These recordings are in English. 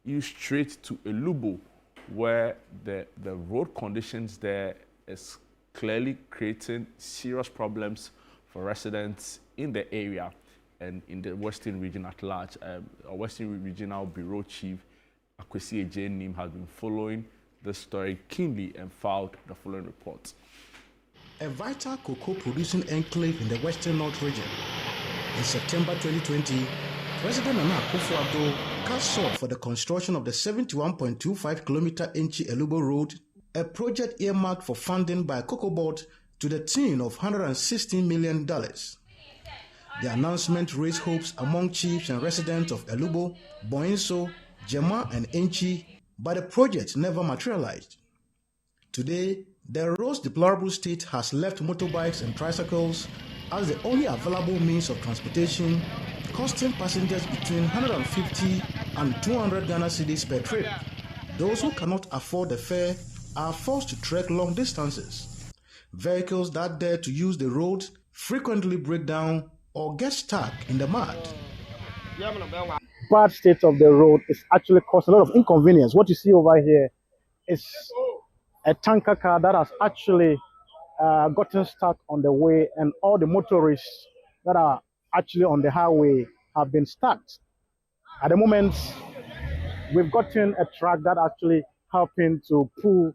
you straight to Elubo, where the road conditions there is clearly creating serious problems for residents in the area and in the Western region at large. Our Western Regional Bureau Chief, Akwesi Ejenim, has been following the story keenly and filed the following report. A vital cocoa producing enclave in the Western North region. In September 2020, President Nana Akufo-Addo cast salt for the construction of the 71.25 kilometer Enchi Elubo Road, a project earmarked for funding by Cocoa Board to the tune of $116 million. The announcement raised hopes among chiefs and residents of Elubo, Boinso, Jema, and Enchi, but the project never materialized. Today, the road's deplorable state has left motorbikes and tricycles as the only available means of transportation, costing passengers between 150 and 200 Ghana cedis per trip. Those who cannot afford the fare are forced to trek long distances. Vehicles that dare to use the road frequently break down or get stuck in the mud. Bad state of the road is actually causing a lot of inconvenience. What you see over here is a tanker car that has actually gotten stuck on the way, and all the motorists that are actually on the highway have been stuck. At the moment, we've gotten a truck that actually helping to pull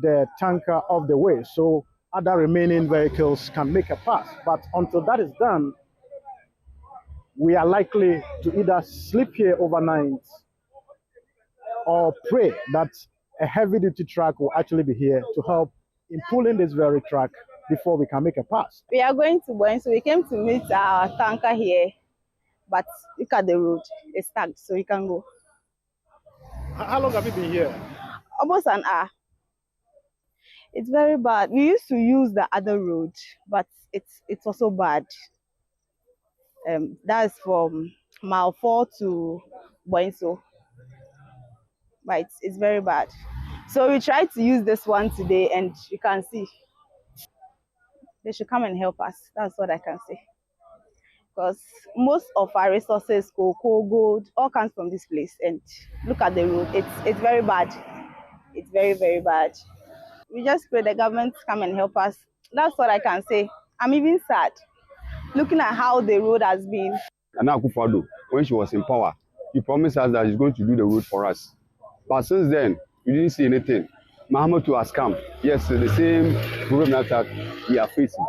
the tanker off the way so other remaining vehicles can make a pass. But until that is done, we are likely to either sleep here overnight or pray that a heavy-duty truck will actually be here to help in pulling this very truck before we can make a pass. We are going to Boeing, so we came to meet our tanker here, but look at the road, it's stuck, so we can go. How long have you been here? Almost an hour. It's very bad. We used to use the other road, but it's also bad. That's from mile 4 to Boinso, but it's very bad. So we tried to use this one today, and you can see they should come and help us. That's what I can say. Because most of our resources, cocoa, gold, all comes from this place. And look at the road. It's very bad. It's very, very bad. We just pray the government come and help us. That's what I can say. I'm even sad looking at how the road has been. Nana Akufo-Addo, when she was in power, he promised us that he's going to do the road for us. But since then, we didn't see anything. Mahamudu has come. Yes, the same problem that we are facing.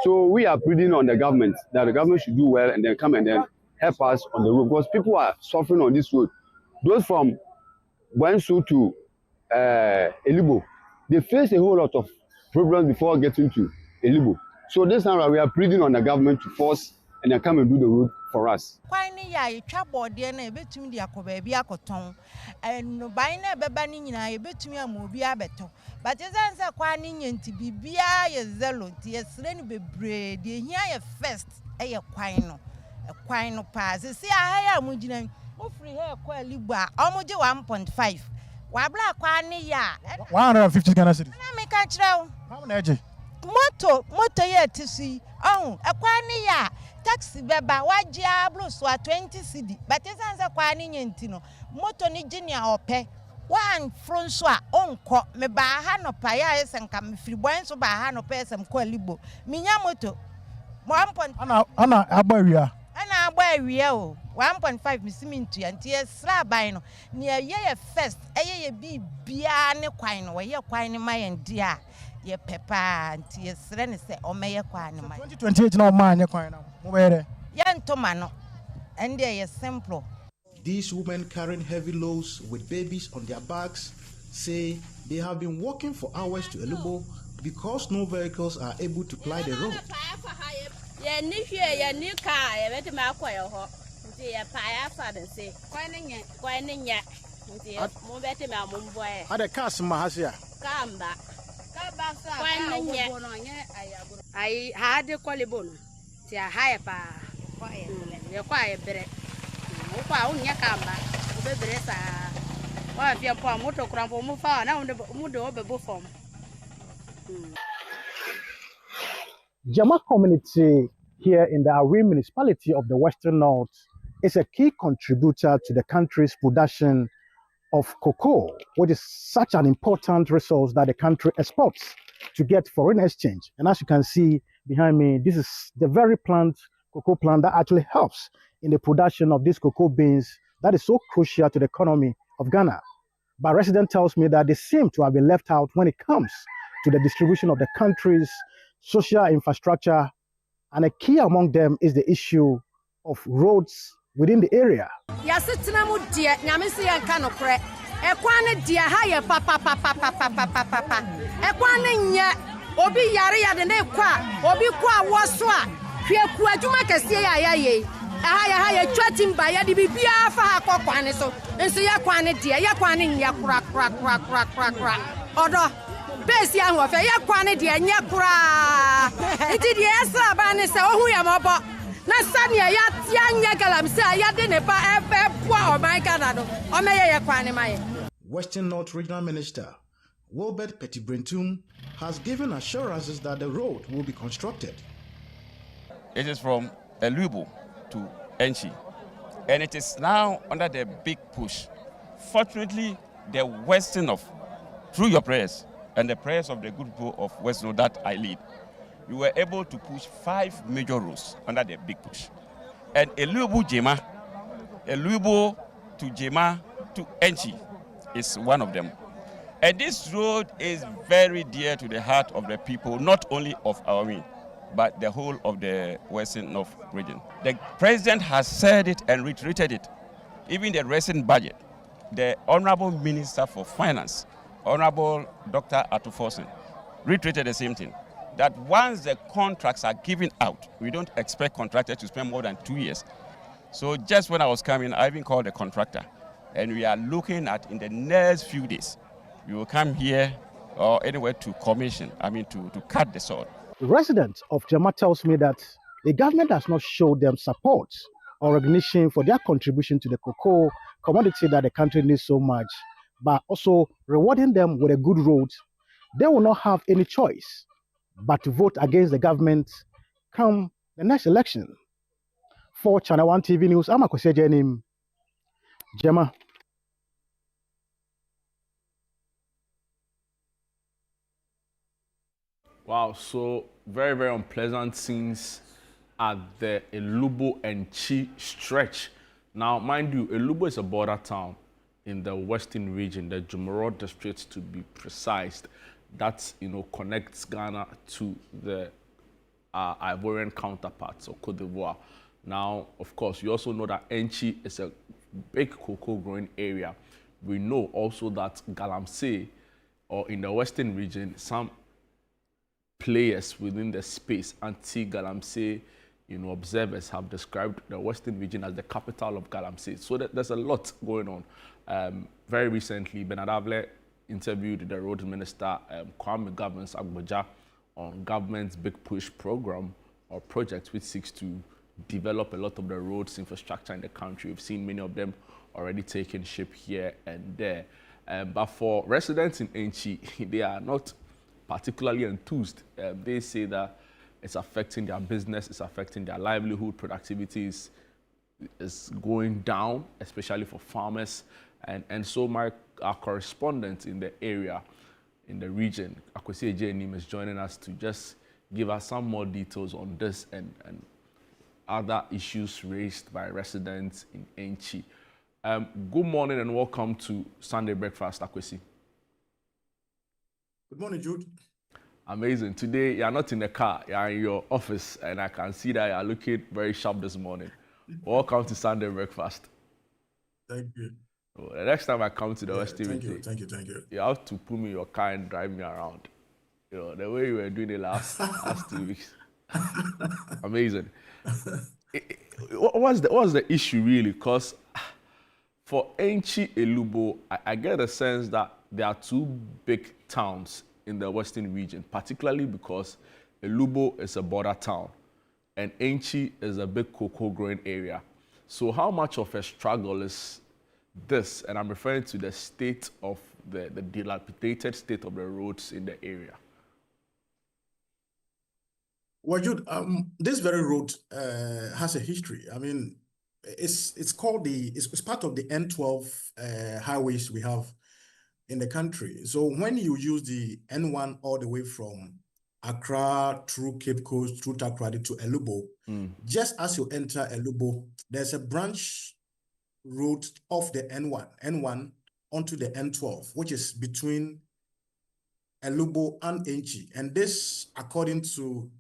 So we are pleading on the government that the government should do well and then come and then help us on the road, because people are suffering on this road. Those from Boinso to Elubo, they face a whole lot of problems before getting to Elubo. So this time we are pleading on the government to force and then come and do the road for us. And by never banning I bet me a movie abeto. But as I say, quine to be beer, zelo, yes, then be bread, here a first, a quino pass. See, I am moving free hair, quite liba, almost 1.5. Wabla quine ya 150 Ghana cedis. I make a trail. How many? Moto yet to see. Oh, a quine ya. Taxi beba wajia blue so 20 cedi but esanza kwa ni nyentino moto ni jenia ope one front so onko me ba ha no pa ya esenka me free boy so ba ha no pa esem ko Elubo minya moto 1. ana abawia o 1.5 misimintu anti esra ban no ne ye first eye bibia ne kwan no ye kwan ne mayendia ye pepa anti esre ne se o meye kwan ne 2028 na o ma anye kwan na mo bere ye ntoma no and they are simple. These women carrying heavy loads with babies on their backs say they have been walking for hours to Elubo because no vehicles are able to ply the road. Ada cars mahasia. I had a qualibon. Tia higher pa. You're quite better. Opa on Yakamba, Bebresa. Why, if you're poor motor crumple, move far now, the mood over before. Jama community here in the Awi municipality of the Western North is a key contributor to the country's production of cocoa, which is such an important resource that the country exports to get foreign exchange. And as you can see behind me, this is the very cocoa plant that actually helps in the production of these cocoa beans that is so crucial to the economy of Ghana. But resident tells me that they seem to have been left out when it comes to the distribution of the country's social infrastructure, and a key among them is the issue of roads within the area. Western North Regional Minister Wilbert Petitbrentum has given assurances that the road will be constructed. It is from Elubo to Enchi, and it is now under the big push. Fortunately, the Western of, through your prayers and the prayers of the good people of Western that I lead, we were able to push 5 major roads under the big push. And Elubo to Jema to Enchi is one of them. And this road is very dear to the heart of the people, not only of Awami, but the whole of the Western North region. The president has said it and reiterated it. Even the recent budget, the Honorable Minister for Finance, Honorable Dr. Atufosin, reiterated the same thing, that once the contracts are given out, we don't expect contractors to spend more than 2 years. So just when I was coming, I even called the contractor, and we are looking at in the next few days, we will come here or anywhere to commission, to cut the sod. The resident of Jema tells me that the government has not showed them support or recognition for their contribution to the cocoa commodity that the country needs so much, but also rewarding them with a good road. They will not have any choice but to vote against the government come the next election. For ChannelOne TV News, I'm Akwesi Jenim, Jema. Wow, so very, very unpleasant scenes at the Elubo and Enchi stretch. Now, mind you, Elubo is a border town in the western region, the Jumoro district to be precise, that connects Ghana to the Ivorian counterparts of Cote d'Ivoire. Now, of course, you also know that Enchi is a big cocoa growing area. We know also that galamsey, or in the western region, some players within the space, anti-galamsey, observers have described the western region as the capital of galamsey. So there's a lot going on. Very recently, Bernard Avle interviewed the road minister, Kwame Governance Agboja, on government's big push program or project which seeks to develop a lot of the roads infrastructure in the country. We've seen many of them already taking shape here and there. But for residents in Enchi, they are not particularly enthused. They say that it's affecting their business, it's affecting their livelihood, productivity is going down, especially for farmers. And so our correspondent in the area, in the region, Akwesi Ejenim, is joining us to just give us some more details on this and other issues raised by residents in Enchi. Good morning and welcome to Sunday Breakfast, Akwesi. Good morning, Jude. Amazing. Today, you're not in the car, you're in your office, and I can see that you're looking very sharp this morning. Welcome to Sunday Breakfast. Thank you. Oh, the next time I come to the West thank you. You have to put me in your car and drive me around. The way you were doing it last 2 weeks. Amazing. What's the issue really? Because for Enchi Elubo, I get a sense that there are 2 big towns in the western region, particularly because Elubo is a border town and Enchi is a big cocoa growing area. So how much of a struggle is this? And I'm referring to the state of the dilapidated state of the roads in the area. Well, Jude, this very road has a history. I mean, it's called it's part of the N12 highways we have in the country. So when you use the N1 all the way from Accra through Cape Coast, through Takoradi to Elubo, just as you enter Elubo, there's a branch road off the N1 onto the N12, which is between Elubo and Enchi. And this, according to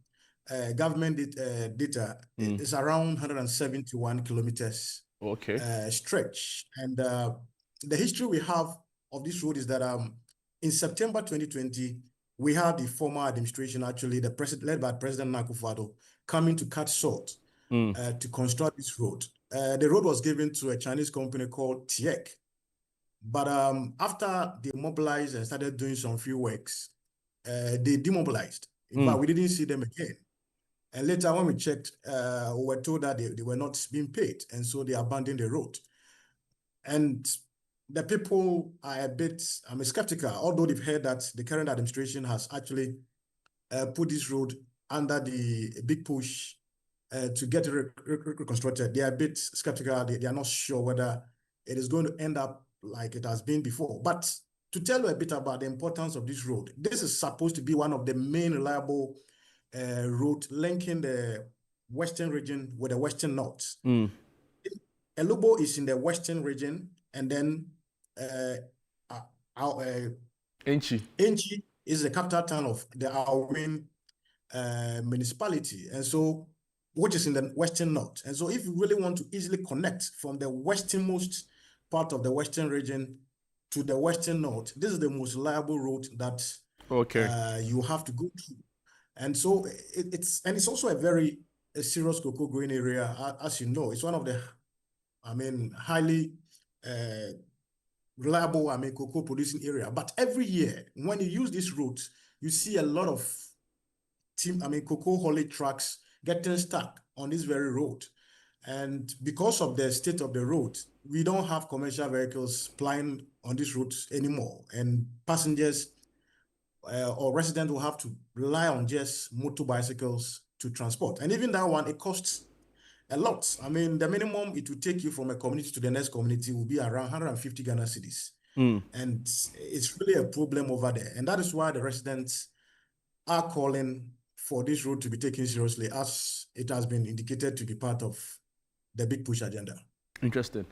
government data, is around 171 kilometers stretch. And the history we have of this road is that in September 2020, we had the former administration, actually, led by President Akufo-Addo, coming to cut short to construct this road. The road was given to a Chinese company called TIEC. But after they mobilized and started doing some few works, they demobilized. In fact, we didn't see them again. And later when we checked, we were told that they were not being paid. And so they abandoned the road. And the people are a bit skeptical, although they've heard that the current administration has actually put this road under the big push to get it reconstructed. They are a bit skeptical. They are not sure whether it is going to end up like it has been before. But to tell you a bit about the importance of this road, this is supposed to be one of the main reliable road linking the western region with the western north. Elubo is in the western region, and then Enchi is the capital town of the Awin municipality, and so which is in the western north. And so if you really want to easily connect from the westernmost part of the western region to the western north, this is the most reliable road that you have to go through. And so it's also a very serious cocoa growing area, as you know. It's one of the, highly reliable, cocoa producing area. But every year, when you use this route, you see a lot of cocoa haulage trucks getting stuck on this very road. And because of the state of the road, we don't have commercial vehicles plying on this route anymore. And passengers or residents will have to rely on just motor bicycles to transport. And even that one, it costs a lot. The minimum it will take you from a community to the next community will be around 150 Ghana cedis. And it's really a problem over there. And that is why the residents are calling for this road to be taken seriously, as it has been indicated to be part of the big push agenda. Interesting.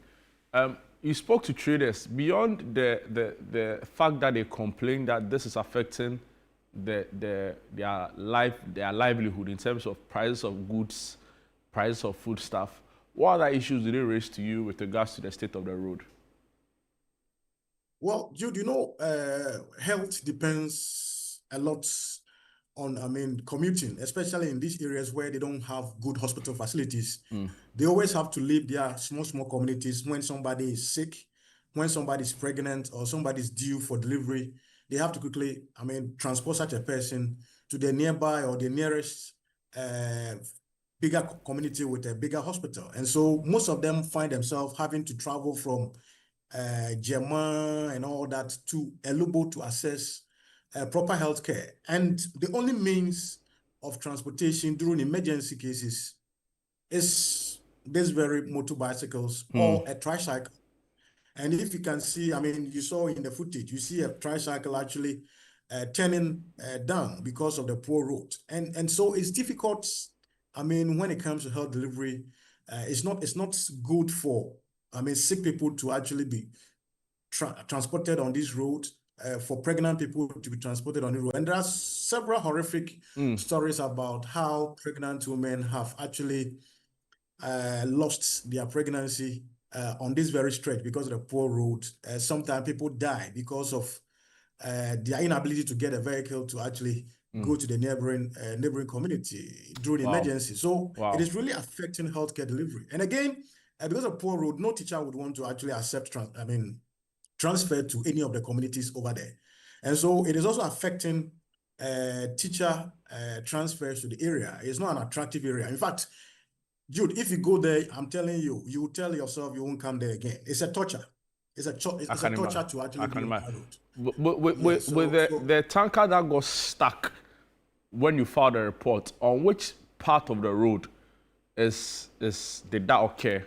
You spoke to traders. Beyond the fact that they complain that this is affecting their livelihood in terms of prices of goods, prices of food stuff, what other issues do they raise to you with regards to the state of the road? Well, Jude, health depends a lot on, commuting, especially in these areas where they don't have good hospital facilities. They always have to leave their small communities when somebody is sick, when somebody is pregnant, or somebody is due for delivery. They have to quickly, transport such a person to the nearby or the nearest bigger community with a bigger hospital. And so most of them find themselves having to travel from German and all that to Elubo to access proper health care. And the only means of transportation during emergency cases is these very motor bicycles or a tricycle. And if you can see, you saw in the footage, you see a tricycle actually turning down because of the poor road. And so it's difficult, when it comes to health delivery, it's not good for, sick people to actually be transported on this road, for pregnant people to be transported on the road. And there are several horrific stories about how pregnant women have actually lost their pregnancy on this very stretch because of the poor road. Sometimes people die because of their inability to get a vehicle to actually go to the neighboring community during emergency. So it is really affecting healthcare delivery. And again, because of poor road, no teacher would want to actually accept transfer to any of the communities over there. And so it is also affecting teacher transfers to the area. It's not an attractive area. In fact, Jude, if you go there, I'm telling you, you will tell yourself you won't come there again. It's a torture. It's a torture to actually be on that road. With the tanker that got stuck when you filed the report, on which part of the road did that occur?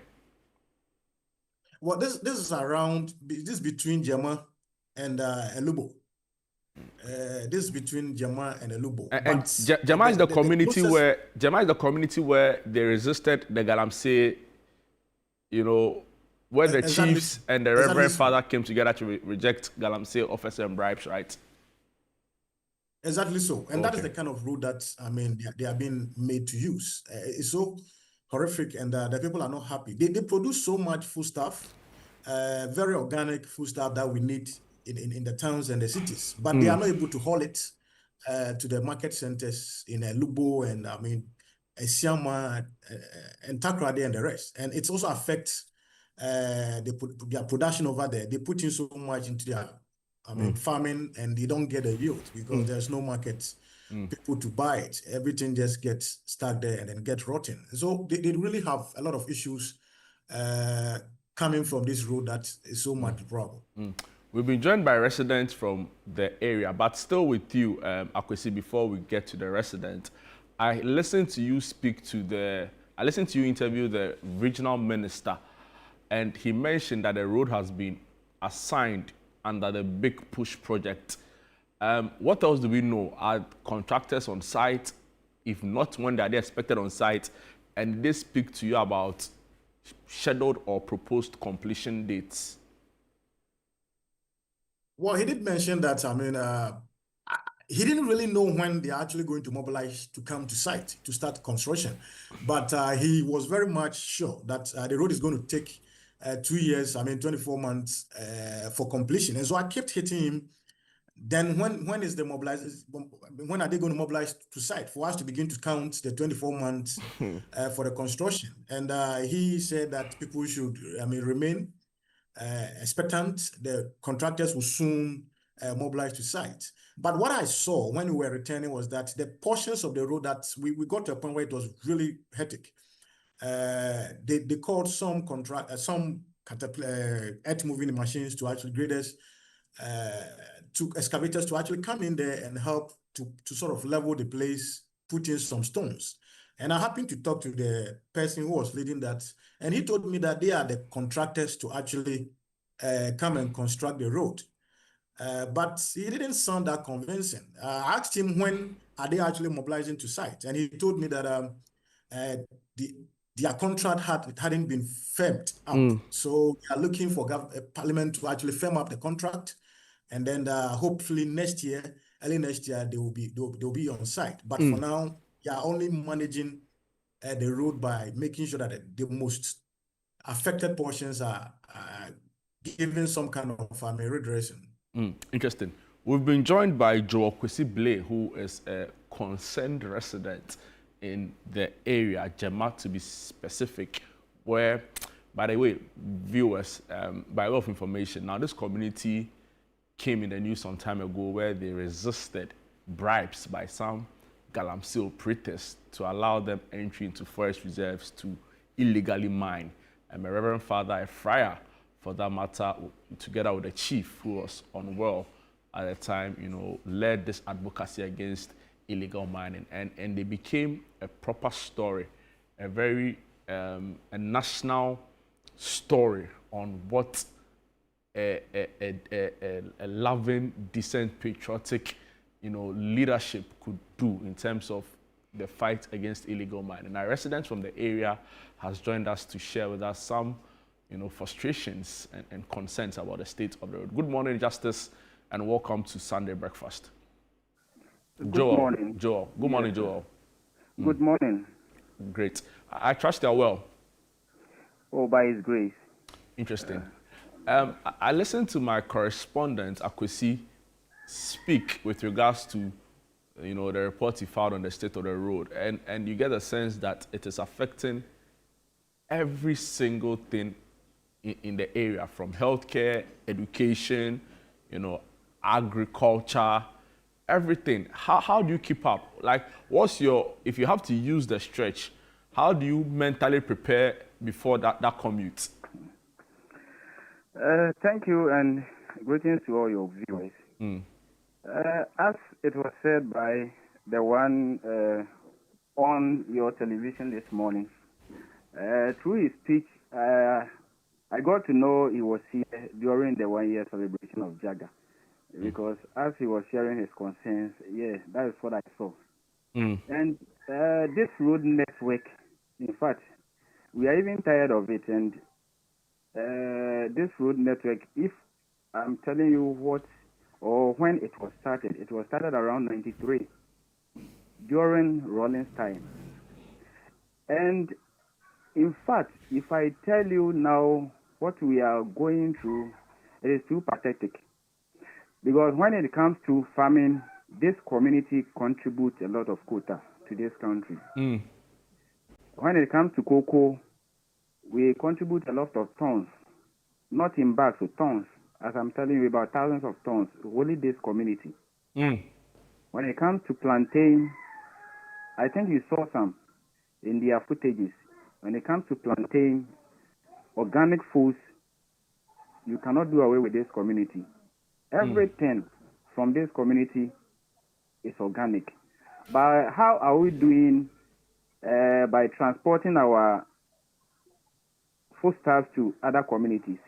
Well, this is around, this is between Jama and Elubo. This is between Jama and Elubo. And Jama is the community where they resisted the galamsey, you know, where the chiefs and the Reverend Father came together to reject galamsey offers and bribes, right? Exactly so. And that is the kind of road that, I mean, they are being made to use. It's so horrific, and the people are not happy. They produce so much food stuff, very organic food stuff that we need in the towns and the cities, but they are not able to haul it to the market centers in Elubo and, I mean, Esiama and Takrade and the rest. And it also affects their production over there. They put in so much into their farming, and they don't get a yield because there's no market people to buy it. Everything just gets stuck there and then get rotten. So they really have a lot of issues coming from this road that is so much problem. We've been joined by residents from the area, but still with you, Akwesi, before we get to the resident. I listened to you interview the regional minister, and he mentioned that the road has been assigned under the Big Push project. What else do we know? Are contractors on site? If not, when are they expected on site? And did they speak to you about scheduled or proposed completion dates? Well, he did mention that, I mean, he didn't really know when they're actually going to mobilize to come to site to start construction. But he was very much sure that the road is going to take 2 years, I mean, 24 months for completion. And so I kept hitting him. Then when is the mobilization? When are they going to mobilize to site for us to begin to count the 24 months for the construction? And he said that people should, I mean, remain expectant. The contractors will soon mobilize to site. But what I saw when we were returning was that the portions of the road that we got to a point where it was really hectic. They called some earth moving machines to actually graders, to excavators to actually come in there and help to sort of level the place, put in some stones. And I happened to talk to the person who was leading that, and he told me that they are the contractors to actually come and construct the road. But he didn't sound that convincing. I asked him when are they actually mobilizing to site, and he told me that their contract hadn't been firmed up. So they are looking for Parliament to actually firm up the contract, and then hopefully next year, early next year, they'll be on site. But for now, they are only managing the road by making sure that the most affected portions are given some kind of redressing. Interesting. We've been joined by Joe Kwesi, who is a concerned resident in the area, Jema to be specific, where, by the way, viewers, by way of information, now this community came in the news some time ago where they resisted bribes by some galamsey operators to allow them entry into forest reserves to illegally mine. And my Reverend Father, a friar for that matter, together with the chief who was unwell at the time, you know, led this advocacy against illegal mining. And they became a proper story, a very a national story on what a loving, decent, patriotic, you know, leadership could do in terms of the fight against illegal mining. Now, residents from the area has joined us to share with us some, you know, frustrations and concerns about the state of the road. Good morning, Justice, and welcome to Sunday Breakfast. Good morning. Joel. Good morning, Joel. Good morning. Great. I trust you're well. Oh, by His grace. Interesting. I listened to my correspondent, Akwesi, speak with regards to, you know, the report he filed on the state of the road. And you get a sense that it is affecting every single thing in the area, from healthcare, education, you know, agriculture, everything. How do you keep up? Like, if you have to use the stretch, how do you mentally prepare before that commute? Thank you, and greetings to all your viewers. As it was said by the one on your television this morning, through his speech, I got to know he was here during the 1 year celebration of Jaga, because as he was sharing his concerns, yeah, that is what I saw. And this road network, in fact, we are even tired of it. And this road network, if I'm telling you what or when it was started around 93 during Rollins' time. And in fact, if I tell you now what we are going through, it is too pathetic. Because when it comes to farming, this community contributes a lot of quota to this country. When it comes to cocoa, we contribute a lot of tons, not in bags, so tons. As I'm telling you, about thousands of tons, only this community. When it comes to plantain, I think you saw some in their footages. When it comes to plantain, organic foods, you cannot do away with this community. Everything from this community is organic. But how are we doing by transporting our foodstuffs to other communities?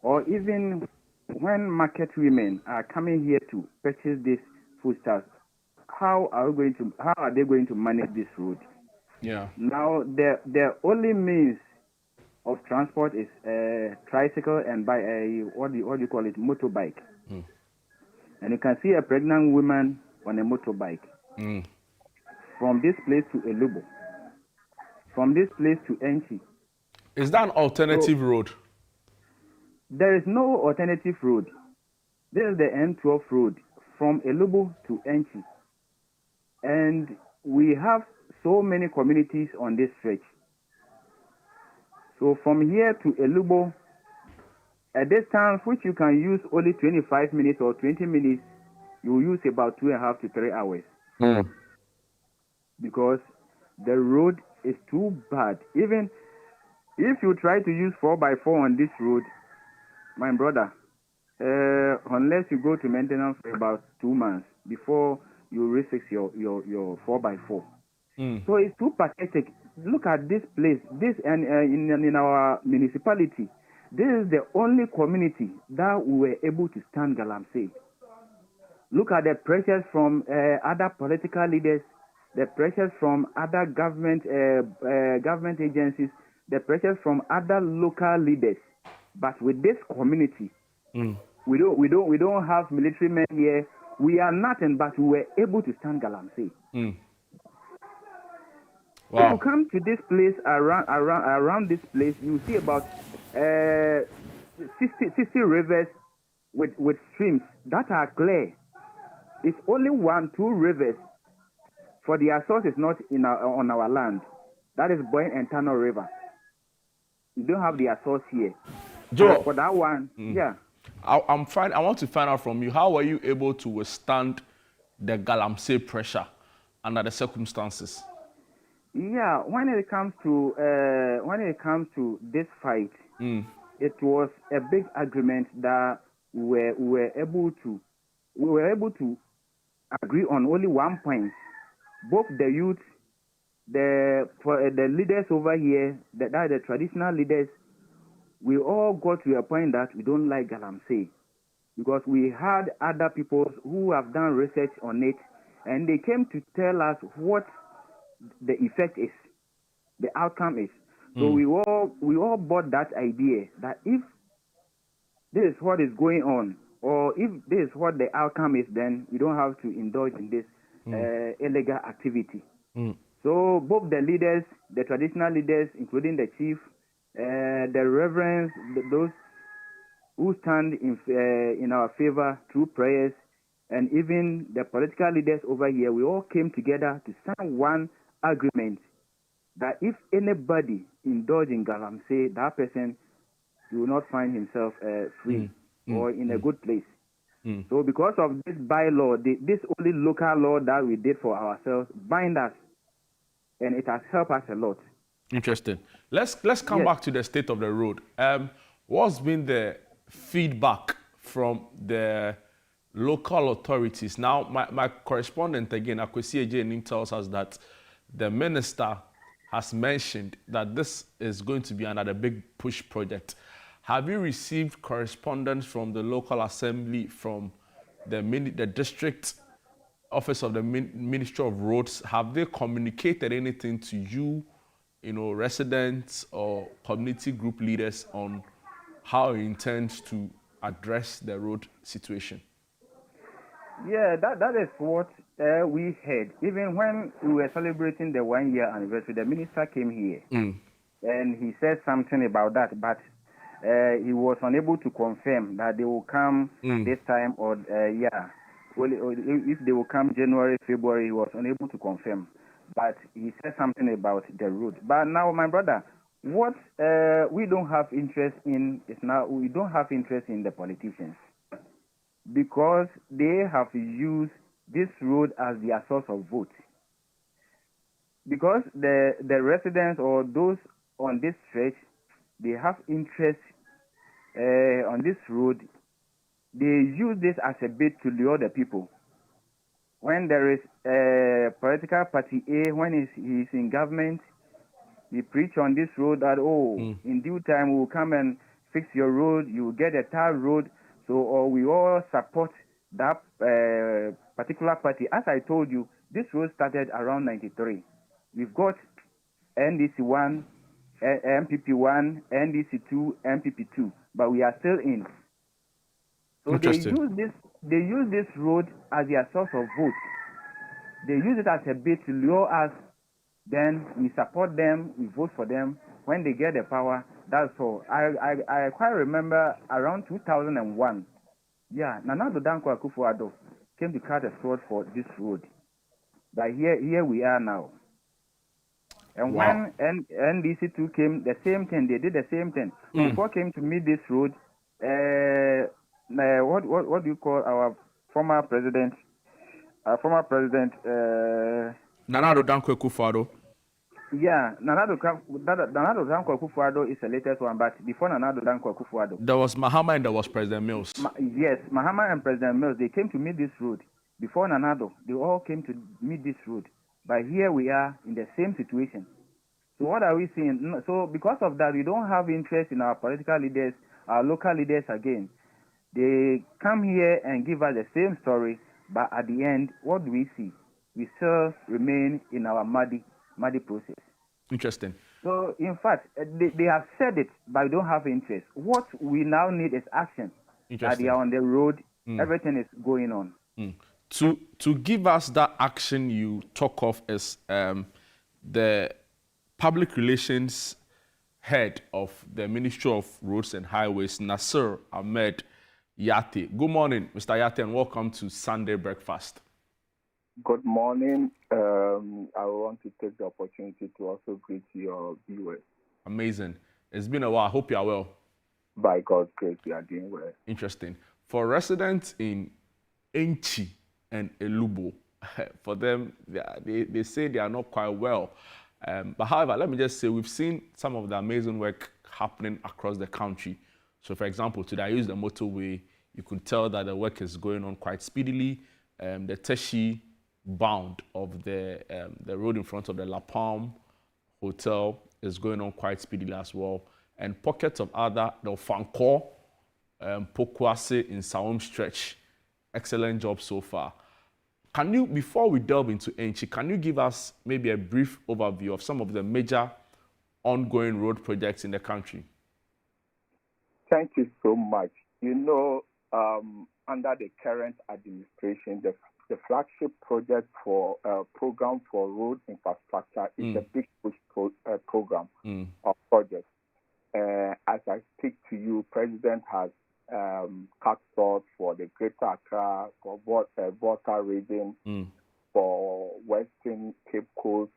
Or even when market women are coming here to purchase this foodstuffs, how are they going to manage this road? Yeah. Now the only means of transport is tricycle and by what do you call it, motorbike. And you can see a pregnant woman on a motorbike from this place to Elubo, from this place to Enchi. Is that an alternative road? There is no alternative road. This is the N12 road from Elubo to Enchi. And we have so many communities on this stretch. So from here to Elubo, a distance which you can use only 25 minutes or 20 minutes, you use about 2.5 to 3 hours. Because the road is too bad. Even if you try to use 4x4 on this road, my brother, unless you go to maintenance for about 2 months before you resix your 4x4. So it's too pathetic. Look at this place. This and in our municipality, this is the only community that we were able to stand galamsey. Look at the pressures from other political leaders, the pressures from other government agencies, the pressures from other local leaders. But with this community, we don't have military men here. We are nothing, but we were able to stand galamsey. Wow. If you come to this place, around this place, you see about 60 rivers with streams that are clear. It's only 1-2 rivers, for their source is not on our land. That is Boyne and Tano River. You don't have their source here. Joe, for that one, yeah. I want to find out from you, how were you able to withstand the galamsey pressure under the circumstances? Yeah, when it comes to this fight, it was a big agreement that we were able to agree on only one point. Both the youth, the leaders over here, the traditional leaders, we all got to a point that we don't like galamsey, because we had other people who have done research on it, and they came to tell us what the effect is, the outcome is. So we all bought that idea that if this is what is going on, or if this is what the outcome is, then we don't have to indulge in this illegal activity. So both the leaders, the traditional leaders, including the chief, the reverends, those who stand in our favor through prayers, and even the political leaders over here, we all came together to sign one agreement that if anybody indulge in galamsey, that person will not find himself free or in a good place. So because of this bylaw, this only local law that we did for ourselves bind us, and it has helped us a lot. Interesting. Let's come back to the state of the road. What's been the feedback from the local authorities? Now, my correspondent again, Akwesi Ejenim, tells us that the minister has mentioned that this is going to be another big push project. Have you received correspondence from the local assembly, from the district office of the Ministry of Roads? Have they communicated anything to you, residents or community group leaders on how it intends to address the road situation? Yeah, that is what we heard. Even when we were celebrating the 1-year anniversary, the minister came here and he said something about that, but he was unable to confirm that they will come this time or if they will come January, February. He was unable to confirm, but he said something about the road. But now, my brother, what we don't have interest in is we don't have interest in the politicians, because they have used this road as their source of vote. Because the residents or those on this stretch, they have interest on this road. They use this as a bait to lure the people. When there is a political party A, when he's in government, he preach on this road that, in due time we will come and fix your road, you will get a tar road. So we all support that particular party. As I told you, this road started around 93. We've got NDC 1, MPP 1, NDC 2, MPP 2, but we are still in. So they use this road as their source of vote. They use it as a bait to lure us. Then we support them, we vote for them. When they get the power, that's all. I quite remember around 2001. Yeah, Nana Danko Akufo-Addo came to cut a sword for this road. But here we are now. And when NDC2 came, the same thing, they did the same thing. Before came to meet this road, what do you call our former president? Nana Danko Akufo-Addo. Yeah, Nana Danko Akufo-Addo is the latest one, but before Nana Danko Akufo-Addo, there was Mahama and there was President Mills. Yes, Mahama and President Mills, they came to meet this road. Before Nanado, they all came to meet this road. But here we are in the same situation. So what are we seeing? So because of that, we don't have interest in our political leaders, our local leaders again. They come here and give us the same story, but at the end, what do we see? We still remain in our muddy process. Interesting. So in fact, they have said it, but we don't have interest. What we now need is action. That they are on the road, everything is going on. To give us that action you talk of is the public relations head of the Ministry of Roads and Highways, Nasir Ahmed Yate. Good morning, Mr. Yate, and welcome to Sunday Breakfast. Good morning. I want to take the opportunity to also greet your viewers. Amazing. It's been a while. I hope you are well. By God's grace, we are doing well. Interesting. For residents in Enchi and Elubo, for them, they say they are not quite well. But however, let me just say, we've seen some of the amazing work happening across the country. So for example, today I used the motorway. You could tell that the work is going on quite speedily. The Teshi bound of the road in front of the La Palme Hotel is going on quite speedily as well. And pockets of other, the Fanko, Pokwase in Sawam stretch. Excellent job so far. Can you, before we delve into Enchi, can you give us maybe a brief overview of some of the major ongoing road projects in the country? Thank you so much. You know, under the current administration, the flagship project for program for road infrastructure is the Big Push program of projects. As I speak to you, President has cut short for the Greater Accra, for Volta region, for Western Cape Coast,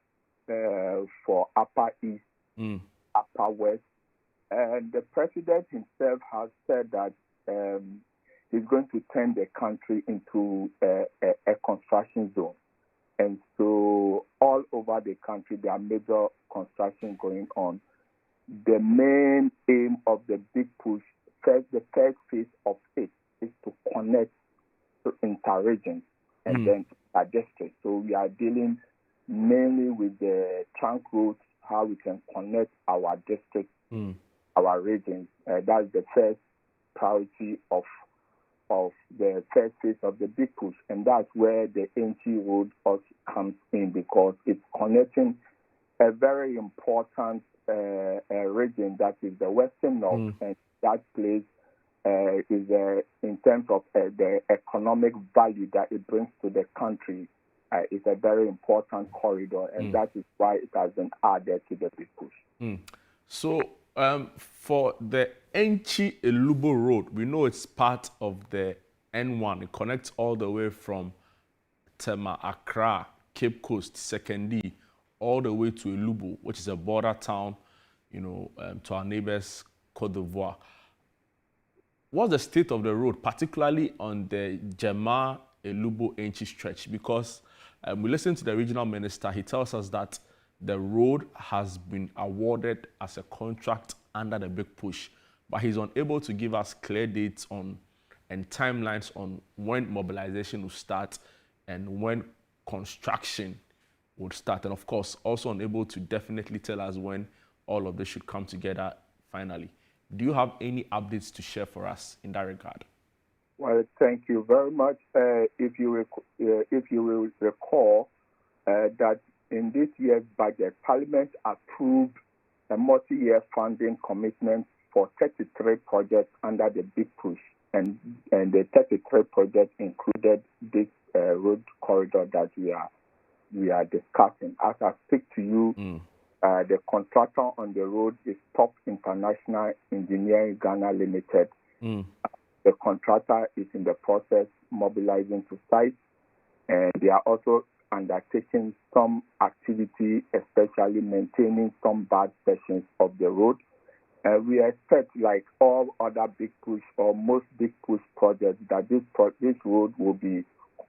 for Upper East, Upper West. And the President himself has said that he's going to turn the country into a construction zone. And so all over the country, there are major construction going on. The main aim of the Big Push, the first phase of it, is to connect to inter-regions and then districts. So we are dealing mainly with the trunk roads, how we can connect our districts our region. That's the first priority of the first phase of the big push, and that's where the Enchi road also comes in, because it's connecting a very important region that is the Western North, and that place is in terms of the economic value that it brings to the country. It's a very important corridor, and that is why it has been added to the big push. So for the Enchi Elubo road, we know it's part of the N1. It connects all the way from Tema, Accra, Cape Coast, Sekondi, all the way to Elubo, which is a border town, to our neighbors, Cote d'Ivoire. What's the state of the road, particularly on the Jema Elubo Enchi stretch? Because we listened to the regional minister. He tells us that the road has been awarded as a contract under the big push, but he's unable to give us clear dates on and timelines on when mobilization will start and when construction would start. And of course, also unable to definitely tell us when all of this should come together finally. Do you have any updates to share for us in that regard? Well, thank you very much. If you will recall that in this year's budget, Parliament approved a multi-year funding commitment for 33 projects under the big push, and the 33 projects included this road corridor that we are discussing. As I speak to you, the contractor on the road is Top International Engineering Ghana Limited. The contractor is in the process mobilizing to site, and they are also undertaking some activity, especially maintaining some bad sections of the road. We expect, like all other big push or most big push projects, that this road will be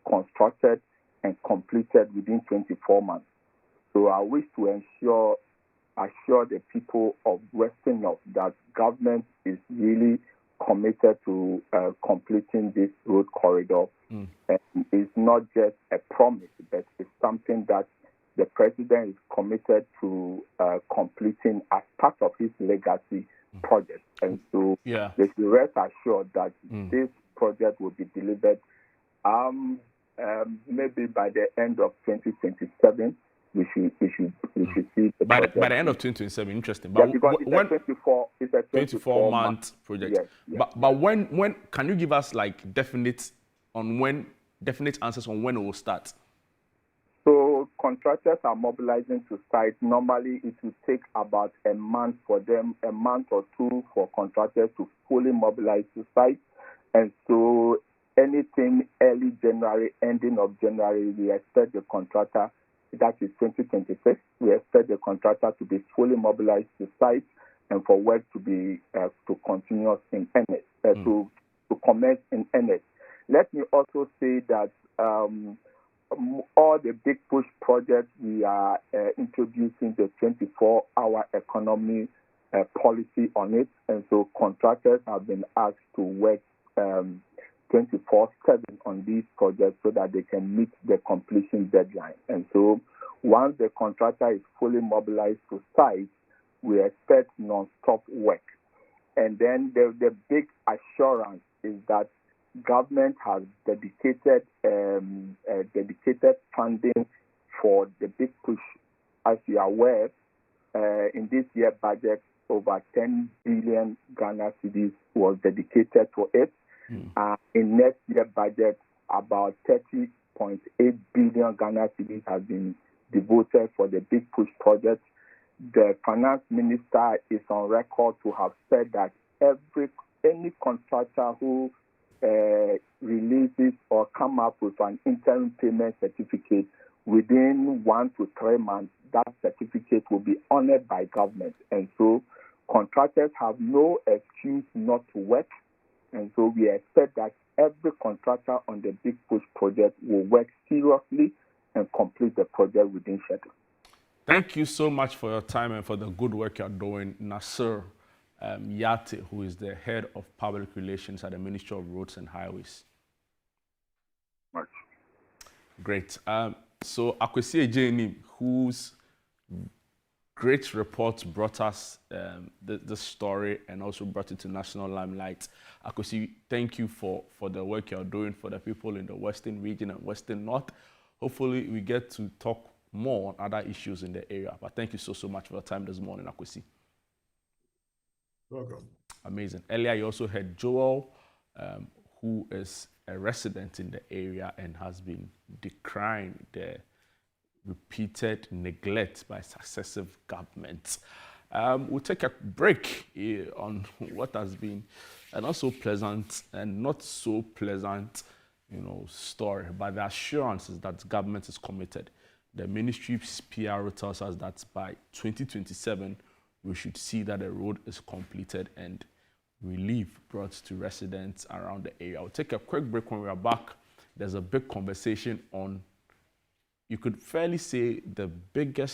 constructed and completed within 24 months. So I wish to assure the people of Western North that government is really committed to completing this road corridor. And it's not just a promise, but it's something that the president is committed to completing as part of his legacy project. And so they should rest assured that this project will be delivered maybe by the end of 2027. We should see the project. By the end of 2027, interesting. But because it's a 24-month project. Yes. But when can you give us like definite answers on when it will start? So contractors are mobilizing to site. Normally, it will take about a month for them, a month or two for contractors to fully mobilize to site. And so anything early January, ending of January, we expect the contractor, that is 2026, we expect the contractor to be fully mobilized to site and for work to be to continue in earnest, to commence in earnest. Let me also say that all the big push projects, we are introducing the 24-hour economy policy on it, and so contractors have been asked to work 24/7 on these projects so that they can meet the completion deadline. And so once the contractor is fully mobilized to site, we expect non-stop work. And then the big assurance is that government has dedicated funding for the big push. As you are aware, in this year's budget, over 10 billion Ghana cedis was dedicated to it. In next year's budget, about 30.8 billion Ghana cedis has been devoted for the big push project. The finance minister is on record to have said that any contractor who releases or come up with an interim payment certificate within 1 to 3 months, that certificate will be honored by government. And so contractors have no excuse not to work. And so we expect that every contractor on the big push project will work seriously and complete the project within schedule. Thank you so much for your time and for the good work you're doing, Nasser Yate, who is the head of public relations at the Ministry of Roads and Highways. Much. Great. So Akwesi Ejeni, whose great report brought us the story and also brought it to national limelight. Akosi, thank you for the work you're doing for the people in the Western region and Western North. Hopefully, we get to talk more on other issues in the area. But thank you so much for your time this morning, Akosi. Welcome. Amazing. Earlier, you also heard Joel, who is a resident in the area and has been decrying the repeated neglect by successive governments. We'll take a break on what has been an also pleasant and not so pleasant, story, but the assurance is that government is committed. The ministry's PR tells us that by 2027, we should see that the road is completed and relief brought to residents around the area. We'll take a quick break. When we are back, there's a big conversation on, you could fairly say, the biggest